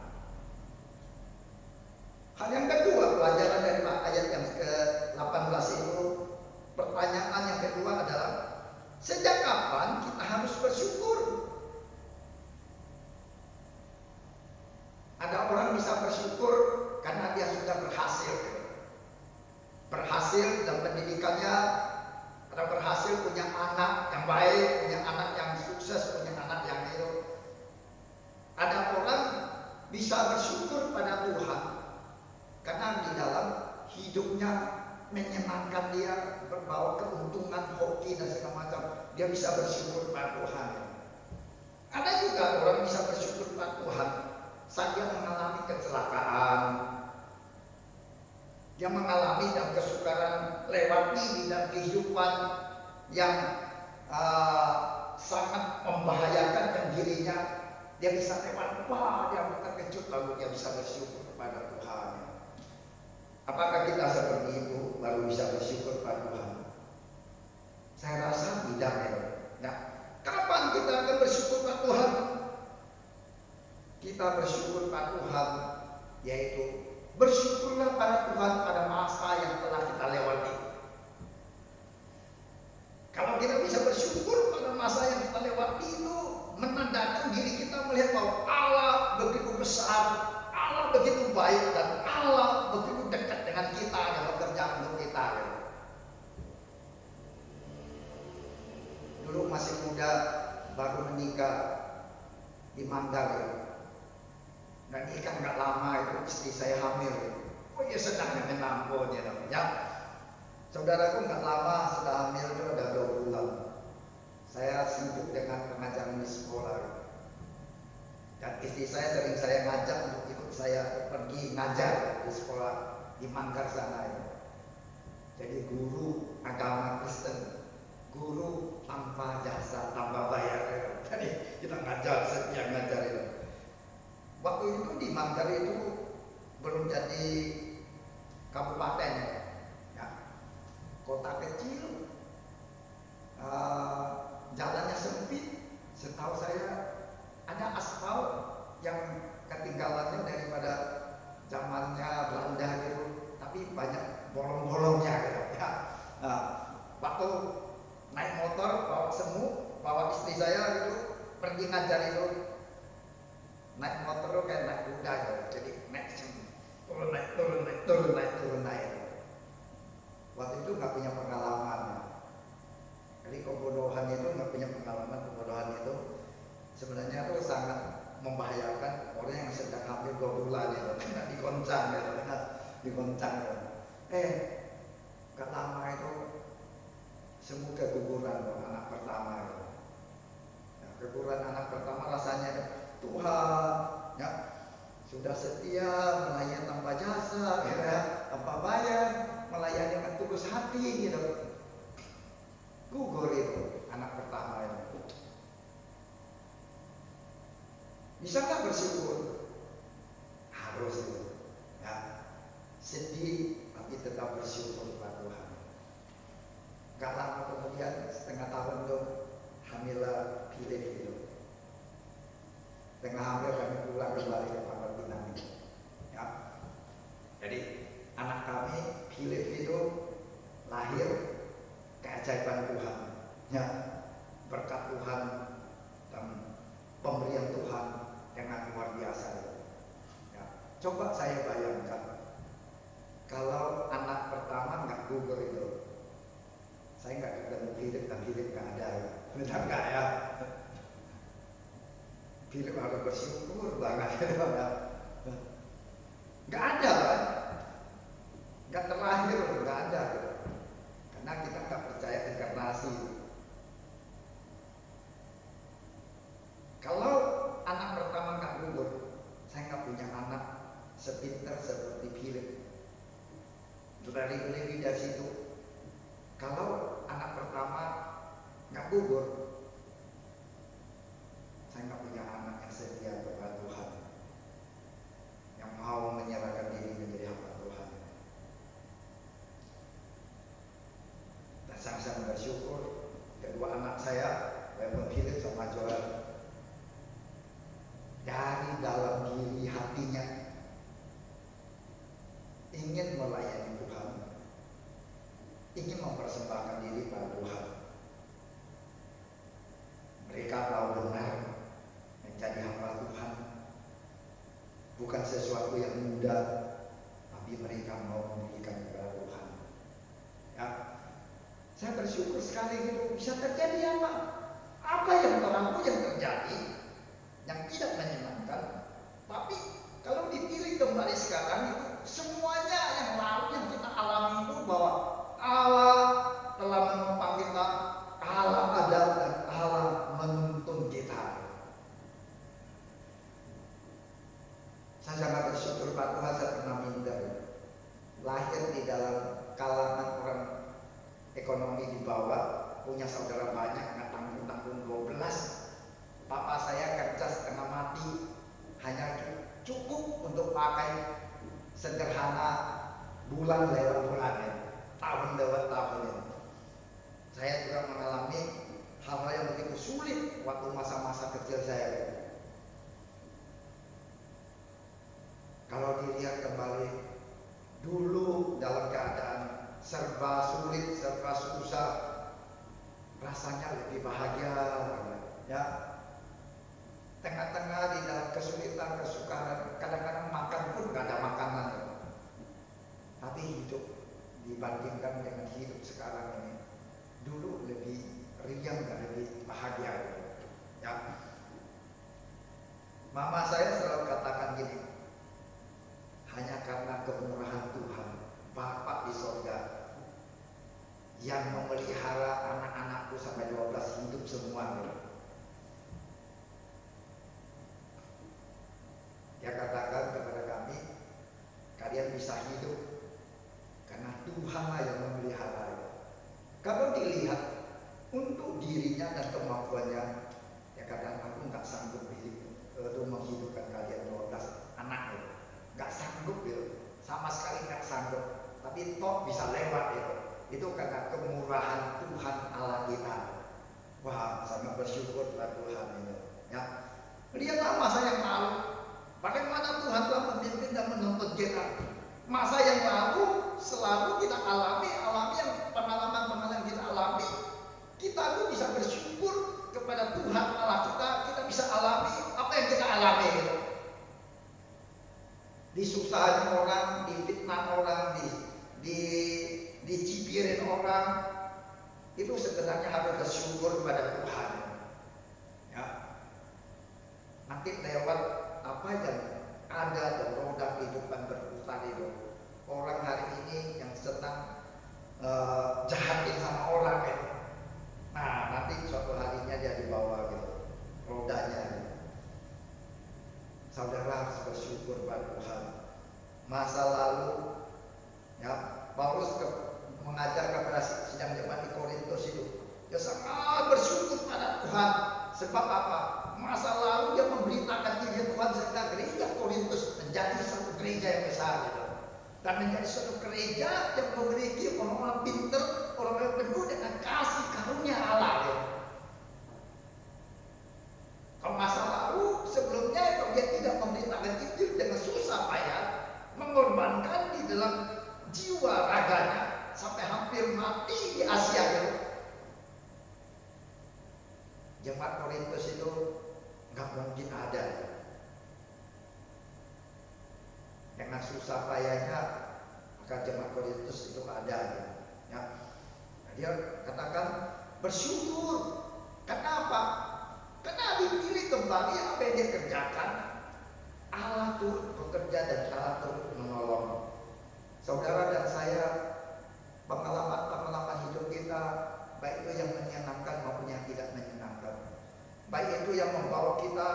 Hal yang kedua, pelajaran dari ayat yang ke-18 itu, pertanyaan yang kedua adalah, sejak kapan kita harus bersyukur? Ada orang bisa bersyukur karena dia sudah berhasil. Berhasil dalam pendidikannya, ada berhasil punya anak yang baik, punya anak yang sukses, punya anak yang itu. Ada orang bisa bersyukur pada Tuhan karena di dalam hidupnya menyenangkan, dia berbawa keuntungan, hoki dan segala macam. Dia bisa bersyukur pada Tuhan. Ada juga orang bisa bersyukur pada Tuhan saat dia mengalami kecelakaan, dia mengalami dan kesukaran lewati di dalam kehidupan yang sangat membahayakan dan dirinya dia bisa lewat, wah dia terkejut lalu dia bisa bersyukur kepada Tuhan. Apakah kita seperti itu baru bisa bersyukur kepada Tuhan? Saya rasa tidak ya. Nah, kapan kita akan bersyukur kepada Tuhan? Kita bersyukur kepada Tuhan yaitu bersyukurlah pada Tuhan pada masa yang telah kita lewati. Kalau kita bisa bersyukur pada masa yang kita lewati itu menandakan diri kita melihat bahwa Allah begitu besar, Allah begitu baik, dan Allah begitu dekat dengan kita yang bekerja untuk kita. Dulu masih muda, baru menikah di Manggar, dan nikah nggak lama itu istri saya hamil. Oh ya sedang menampung ya. Saudaraku nggak lama sudah hamil itu ada 2 bulan. Saya sibuk dengan pengajaran di sekolah. Dan istri saya sering saya ngajak untuk ikut saya pergi ngajar di sekolah di Manggar sana. Jadi guru agama Kristen, guru tanpa jasa, tanpa bayar. Jadi kita ngajar, setiap ngajar itu. Waktu itu di Manggar itu belum jadi kabupaten ya. Kota kecil, jalannya sempit. Setahu saya ada aspal yang ketinggalannya daripada zamannya Belanda gitu, tapi banyak bolong-bolongnya gitu ya. Nah, waktu naik motor bawa semu, bawa istri saya gitu pergi ngajar itu, naik motor kayak naik kuda gitu. Jadi naik turun naik. Waktu itu nggak punya pengalaman. Jadi kebodohan itu nggak punya pengalaman. Kebodohan itu sebenarnya itu sangat membahayakan orang yang sedang hamil 2 bulan itu, kena digoncang gitu, digoncang gitu. Nggak lama itu semu keguguran anak pertama itu. Nah, keguguran anak pertama rasanya Tuhan ya sudah setia melayani tanpa jasa gitu ya, tanpa bayar, melayani dengan tulus hati gitu. Gugur itu anak pertama itu. Bisa nggak bersyukur? Harus itu ya. Sedih tapi tetap bersyukur kepada Tuhan. Gak lama kemudian setengah tahun itu hamilah Philip itu. Tengah hamil kami pulang kembali ke Pangkal Pinang ya. Jadi anak kami Philip itu lahir keajaiban Tuhan ya, berkat Tuhan dan pemberian Tuhan dengan luar biasa ya. Coba saya bayangkan kalau anak pertama nggak gugur itu, saya nggak ketemu Philip dan Philip nggak ada, benar nggak ya? Philip harus bersyukur banget ya. Nggak ada kan? Nggak terlahir, nggak ada. Karena kita nggak percaya inkarnasi. Kalau anak pertama nggak gugur, saya nggak punya anak sepintar seperti Philip. Lebih dari situ. Kalau anak pertama nggak gugur, saya nggak punya anak yang setia kepada Tuhan, yang mau menyerahkan diri menjadi hamba Tuhan. Dan saya sangat bersyukur kedua anak saya, walaupun Philip sama Joel, dari dalam diri hatinya ingin melayani Tuhan, ingin mempersembahkan diri pada Tuhan. Mereka tahu benar menjadi hamba Tuhan bukan sesuatu yang mudah, tapi mereka mau memberikan kepada Tuhan. Ya, saya bersyukur sekali gitu. Bisa terjadi apa? Apa yang terjadi yang tidak menyenangkan, tapi kalau dipilih kembali sekarang itu semuanya yang lalu yang kita alami itu bahwa Allah telah menopang kita, Allah ada dan Allah menuntun kita. Saya sangat bersyukur Pak Tuhan, saya pernah minder lahir di dalam kalangan orang ekonomi di bawah, punya saudara banyak, nggak bulan lewat bulan ya, tahun lewat tahun ya. Saya juga mengalami hal-hal yang begitu sulit waktu masa-masa kecil saya. Kalau dilihat kembali dulu dalam keadaan serba sulit, serba susah, rasanya lebih bahagia ya. Tengah-tengah di dalam kesulitan, kesukaran, kadang-kadang makan pun gak ada makanan ya. Tapi hidup dibandingkan dengan hidup sekarang ini, dulu lebih riang dan lebih bahagia ya. Mama saya selalu katakan gini, hanya karena kemurahan Tuhan Bapa di sorga yang memelihara anak-anakku sampai 12 hidup semua. Dia katakan kepada kami, kalian bisa hidup karena Tuhanlah yang memelihara. Kalau dilihat untuk dirinya dan kemampuannya, dia katakan aku nggak sanggup untuk menghidupkan kalian 12 anak itu. Nggak sanggup gitu, sama sekali nggak sanggup. Tapi toh bisa lewat itu. Itu karena kemurahan Tuhan Allah kita. Wah, sangat bersyukur pada Tuhan itu. Ya, lihatlah masa yang lalu, bagaimana Tuhan telah memimpin dan menuntut kita. Masa yang lalu selalu kita alami yang pengalaman-pengalaman kita alami. Kita tuh bisa bersyukur kepada Tuhan Allah kita. Kita bisa alami apa yang kita alami gitu. Disusahin orang, difitnah orang, dicibirin orang, itu sebenarnya harus bersyukur kepada Tuhan. Ya, nanti lewat apa yang ada dan roda kehidupan berputar itu. Orang hari ini yang senang jahatin sama orang gitu. Nah, nanti suatu harinya dia dibawa gitu, rodanya gitu. Saudara harus bersyukur pada Tuhan. Masa lalu ya, Paulus mengajar kepada sidang jemaat di Korintus itu, dia sangat bersyukur pada Tuhan. Sebab apa? Masa lalu dia memberitakan diri Tuhan sehingga gereja Korintus menjadi satu gereja yang besar gitu. Dan menjadi suatu gereja yang memiliki orang-orang pintar, orang-orang penuh dengan kasih karunia Allah gitu. Kalau masa lalu sebelumnya kalau dia tidak memberitakan Injil dengan susah payah, mengorbankan di dalam jiwa raganya sampai hampir mati di Asia gitu. Jemaat Korintus itu nggak mungkin ada. Dengan susah payahnya maka jemaat Korintus itu ada gitu. Ya. Nah, dia katakan bersyukur. Kenapa? Karena dipilih kembali apa yang dia kerjakan. Allah turut bekerja dan Allah turut menolong. Saudara dan saya, pengalaman-pengalaman hidup kita, baik itu yang menyenangkan maupun yang tidak menyenangkan, baik itu yang membawa kita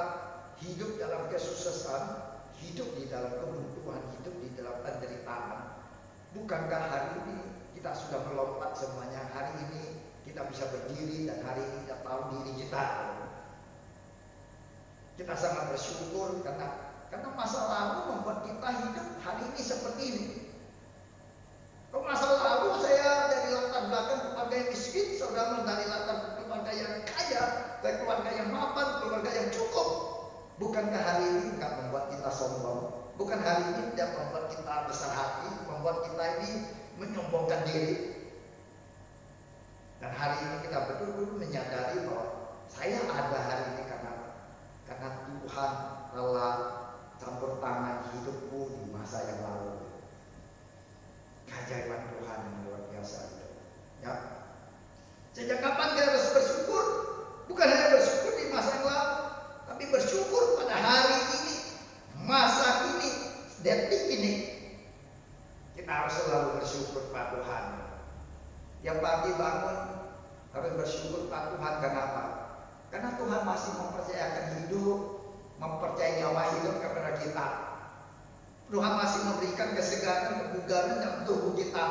hidup dalam kesusahan, hidup di dalam kebuntuan, hidup di dalam penderitaan. Bukankah hari ini kita sudah melompat semuanya? Hari ini kita bisa berdiri dan hari ini kita tahu diri kita. Kita sangat bersyukur karena masa lalu membuat kita hidup hari ini seperti ini. Kalau masa lalu saya dari latar belakang keluarga yang miskin, saudara dari latar keluarga yang kaya, dari keluarga yang mapan, keluarga yang cukup. Bukankah hari ini tidak membuat kita sombong? Bukan hari ini tidak membuat kita besar hati, membuat kita ini menyombongkan diri? Dan hari ini kita betul-betul menyadari bahwa saya ada hari ini karena Tuhan telah campur tangan hidupku di masa yang lalu. Keajaiban Tuhan yang luar biasa itu. Ya. Sejak kapan kita harus bersyukur? Bukan hanya bersyukur di masa yang lalu, tapi bersyukur pada hari ini, masa ini, detik ini. Kita harus selalu bersyukur pada Tuhan. Yang pagi bangun harus bersyukur pada Tuhan. Kenapa? Karena Tuhan masih mempercayakan hidup, mempercayai nyawa hidup kepada kita. Tuhan masih memberikan kesegaran, kebugaran dalam tubuh kita.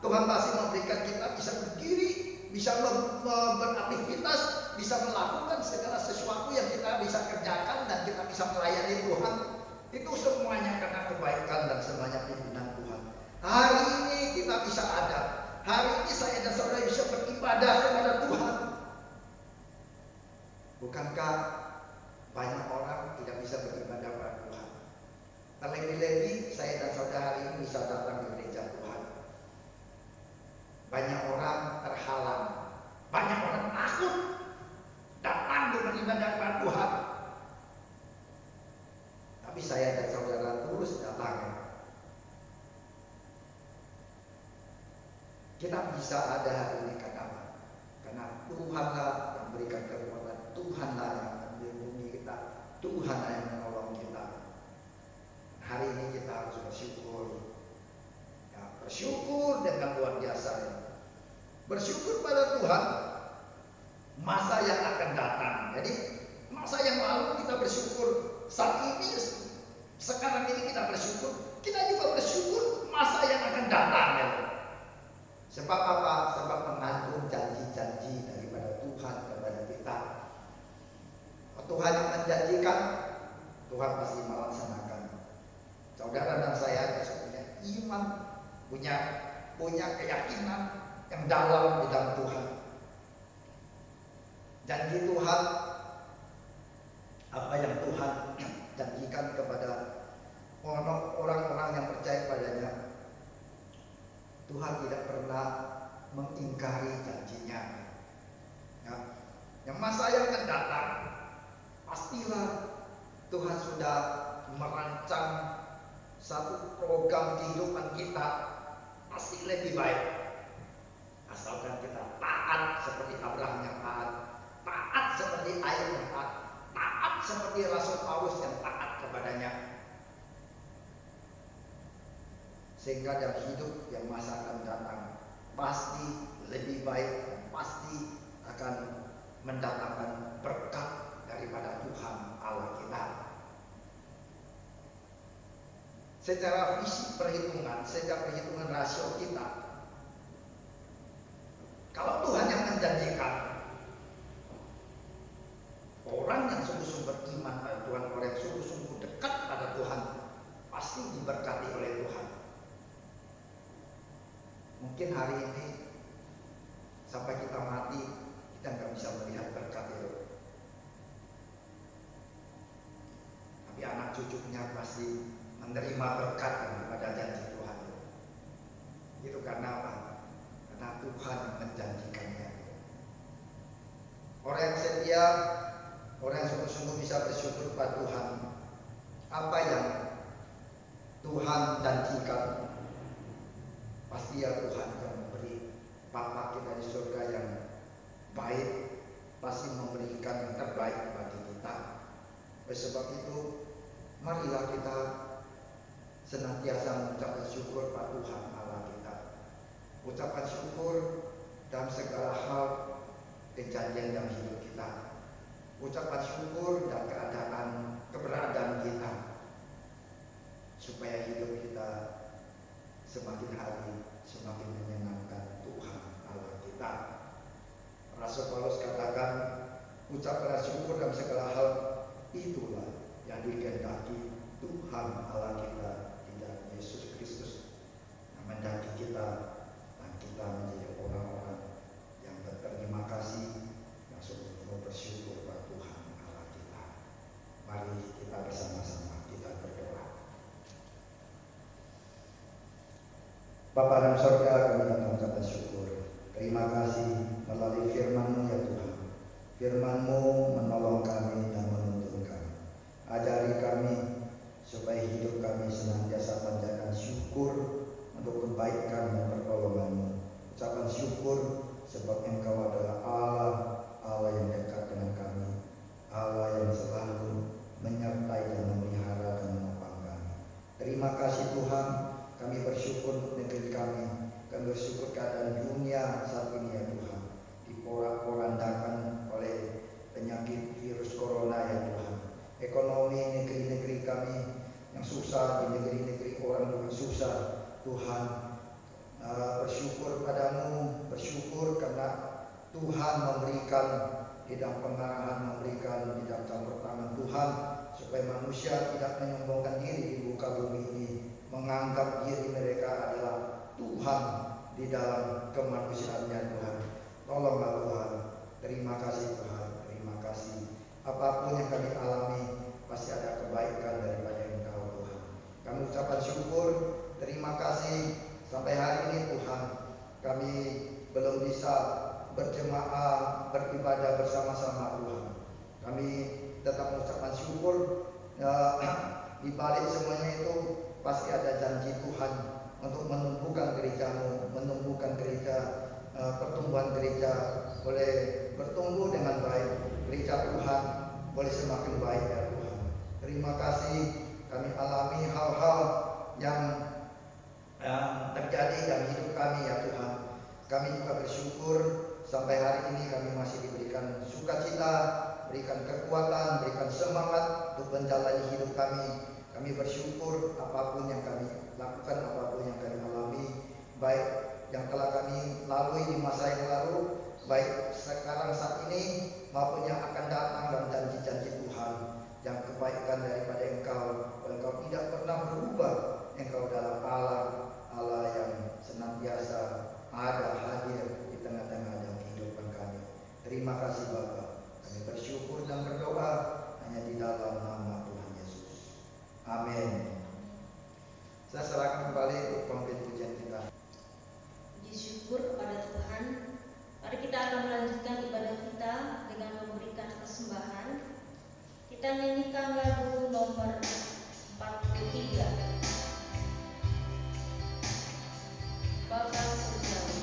Tuhan masih memberikan kita bisa berdiri, bisa beraktivitas, bisa melakukan segala sesuatu yang kita bisa kerjakan dan kita bisa melayani Tuhan. Itu semuanya karena kebaikan dan semuanya pimpinan Tuhan. Hari ini kita bisa ada. Hari ini saya dan saudara bisa beribadah kepada Tuhan. Bukankah banyak orang tidak bisa beribadah kepada Tuhan? Terlebih-lebih saya dan saudara hari ini bisa datang ke gereja Tuhan. Banyak orang terhalang, banyak orang takut datang beribadah kepada Tuhan. Tapi saya dan saudara terus datang. Kita bisa ada hari ini kenapa? Karena Tuhanlah yang berikan kekuatan, Tuhanlah yang melindungi kita, Tuhanlah yang menolong kita. Hari ini kita harus bersyukur. Ya, bersyukur dengan luar biasa. Ya. Bersyukur pada Tuhan masa yang akan datang. Jadi masa yang lalu kita bersyukur, saat ini sekarang ini kita bersyukur, kita juga bersyukur masa yang akan datang. Ya. Sebab apa? Sebab mengandung janji-janji daripada Tuhan kepada kita. Tuhan yang menjanjikan, Tuhan pasti melaksanakan. Saudara dan saya harus punya iman, punya keyakinan yang dalam di dalam Tuhan. Janji Tuhan, apa yang Tuhan janjikan kepada orang-orang yang percaya padanya, Tuhan tidak pernah mengingkari janjinya. Ya. Yang masa yang akan datang, pastilah Tuhan sudah merancang satu program kehidupan kita pasti lebih baik. Asalkan kita taat seperti Abraham yang taat seperti Ayub yang taat seperti Rasul Paulus yang taat kepadanya. Sehingga dalam hidup yang masa akan datang pasti lebih baik dan pasti akan mendatangkan berkat daripada Tuhan Allah kita. Secara fisik perhitungan, secara perhitungan rasio kita, kalau Tuhan yang menjanjikan, orang yang sungguh-sungguh beriman pada Tuhan, orang yang sungguh-sungguh dekat pada Tuhan, pasti diberkati oleh Tuhan. Mungkin hari ini sampai kita mati kita nggak bisa melihat berkat itu, tapi anak cucunya pasti menerima berkat daripada janji Tuhan. Itu karena apa? Karena Tuhan menjanjikannya. Orang yang setia, orang yang sungguh-sungguh bisa bersyukur pada Tuhan. Apa yang Tuhan janjikan, pasti ya Tuhan akan memberi. Bapa kita di surga yang baik pasti memberikan yang terbaik bagi kita. Oleh sebab itu, marilah kita senantiasa mengucapkan syukur pada Tuhan Allah kita. Ucapan syukur dalam segala hal kejadian dalam hidup kita. Ucapan syukur dan keberadaan kita, supaya hidup kita semakin hari semakin menyenangkan Tuhan Allah kita. Rasul Paulus katakan, ucapkanlah syukur dalam segala hal, itulah yang dikehendaki Tuhan Allah kita di dalam Yesus Kristus, yang mendaki kita dan kita menjadi orang-orang yang berterima kasih, yang sungguh-sungguh bersyukur pada Tuhan Allah kita. Mari kita bersama-sama kita berdoa. Bapa dalam surga, kami datang mengucapkan syukur. Terima kasih melalui firman-Mu ya Tuhan. Firman-Mu menolong kami dan menuntun kami. Ajari kami supaya hidup kami senantiasa panjatkan syukur untuk kebaikan dan pertolongan-Mu. Ucapan syukur sebab Engkau adalah Allah yang dekat dengan kami, Allah yang selalu menyertai dan memelihara dan menopang kami. Terima kasih Tuhan, kami bersyukur untuk negeri kami bersyukur keadaan dunia saat ini ya Tuhan, diporak-porandakan oleh penyakit virus corona ya Tuhan. Ekonomi negeri-negeri kami yang susah, di negeri-negeri orang juga susah Tuhan. Bersyukur padamu, bersyukur karena Tuhan memberikan di dalam pengarahan, memberikan di dalam campur tangan Tuhan, supaya manusia tidak menyombongkan diri di muka bumi ini, menganggap diri mereka adalah Tuhan di dalam kemanusiaannya Tuhan. Tolonglah Tuhan. Terima kasih Tuhan, terima kasih. Apapun yang kami alami pasti ada kebaikan daripada Engkau Tuhan. Kami ucapkan syukur, terima kasih sampai hari ini Tuhan. Kami belum bisa berjemaah beribadah bersama-sama Tuhan. Kami tetap mengucapkan syukur. Di balik semuanya itu pasti ada janji Tuhan untuk menumbuhkan gereja-Mu, menumbuhkan gereja, pertumbuhan gereja boleh bertumbuh dengan baik, gereja Tuhan boleh semakin baik ya Tuhan. Terima kasih kami alami hal-hal yang terjadi dalam hidup kami ya Tuhan. Kami juga bersyukur sampai hari ini kami masih diberikan sukacita, berikan kekuatan, berikan semangat untuk menjalani hidup kami. Kami bersyukur apapun yang kami lakukan, apapun yang kami alami, baik yang telah kami lalui di masa yang lalu, baik sekarang saat ini maupun yang akan datang dalam janji-janji Tuhan, yang kebaikan daripada Engkau. Engkau tidak pernah berubah. Engkau adalah Allah yang senantiasa ada, hadir di tengah-tengah dalam kehidupan kami. Terima kasih Bapa. Kami bersyukur dan berdoa hanya di dalam nama Tuhan Yesus. Amin. Saya serahkan kembali untuk pemimpin pujian kita.
Puji syukur kepada Tuhan. Mari kita akan melanjutkan ibadah kita dengan memberikan persembahan. Kita nyanyikan lagu nomor 43. Bapa Surgawi.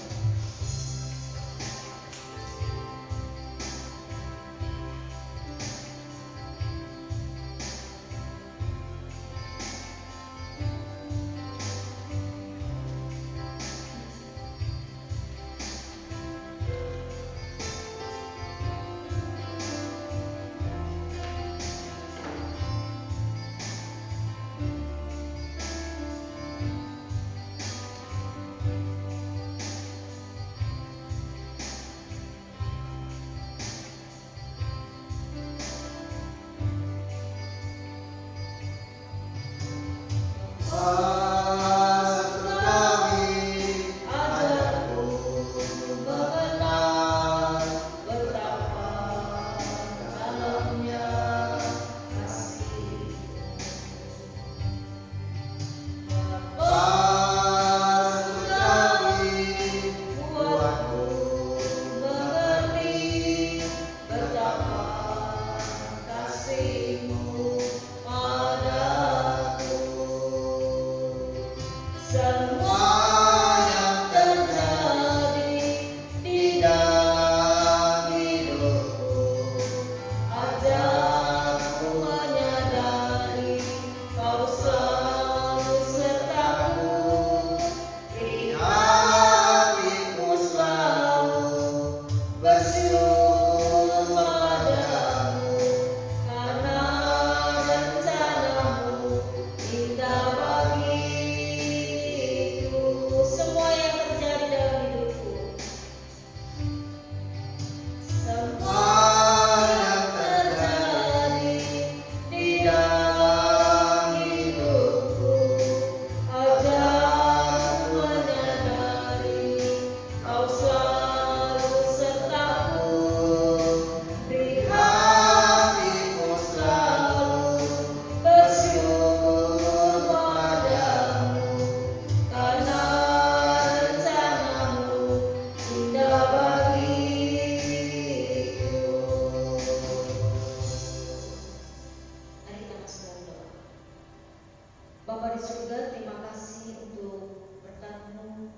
Bapa di surga, terima kasih untuk berkat-Mu.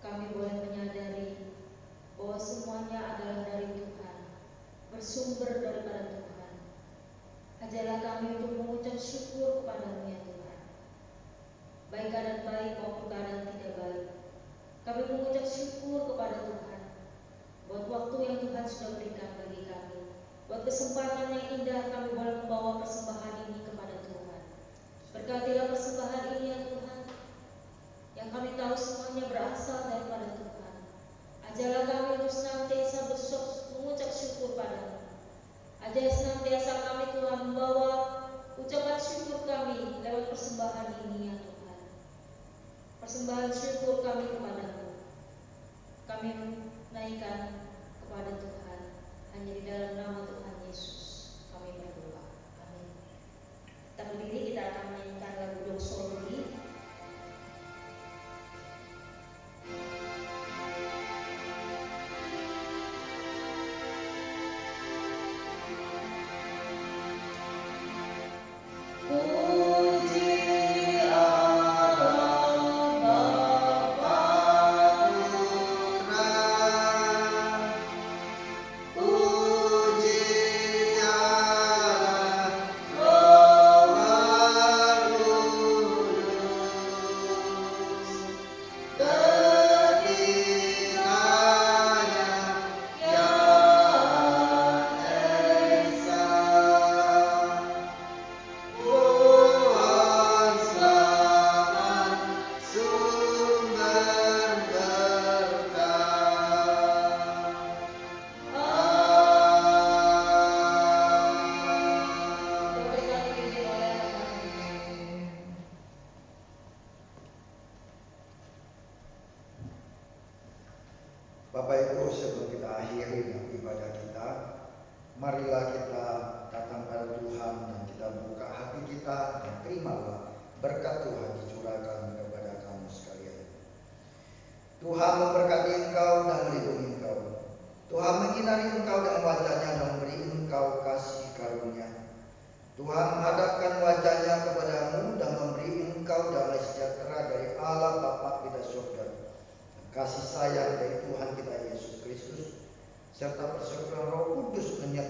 Kami boleh menyadari bahwa semuanya adalah dari Tuhan, bersumber daripada Tuhan. Ajarlah kami untuk mengucap syukur kepada-Mu ya Tuhan, baik keadaan baik maupun keadaan tidak baik. Kami mengucap syukur kepada Tuhan buat waktu yang Tuhan sudah berikan bagi kami, buat kesempatan yang indah kami boleh membawa persembahan ini kepada Tuhan. Berkatilah persembahan ini ya Tuhan, yang kami tahu semuanya berasal daripada Tuhan. Ajarlah kami untuk senantiasa mengucap syukur padamu. Ajar senantiasa kami Tuhan membawa ucapan syukur kami lewat persembahan ini ya Tuhan. persembahan syukur kami kepadamu. Kami menaikkan kepada Tuhan. Hanya di dalam nama Tuhan Yesus kami berdoa. Amin. Kita berdiri, kita akan menyanyikan lagu doksologi.
Bapak Ibu, sebelum kita akhiri ibadah kita, marilah kita datang pada Tuhan dan kita buka hati kita dan terimalah berkat Tuhan dicurahkan kepada kamu sekalian. Tuhan memberkati engkau dan melindungi engkau. Tuhan menyinari engkau dengan wajahnya dan memberi engkau kasih karunia. Tuhan menghadapkan wajahnya kepadamu dan memberi engkau damai sejahtera dari Allah Bapa kita surga. Kasih sayang dari Tuhan kita Yesus Kristus serta persekutuan Roh Kudus menyertai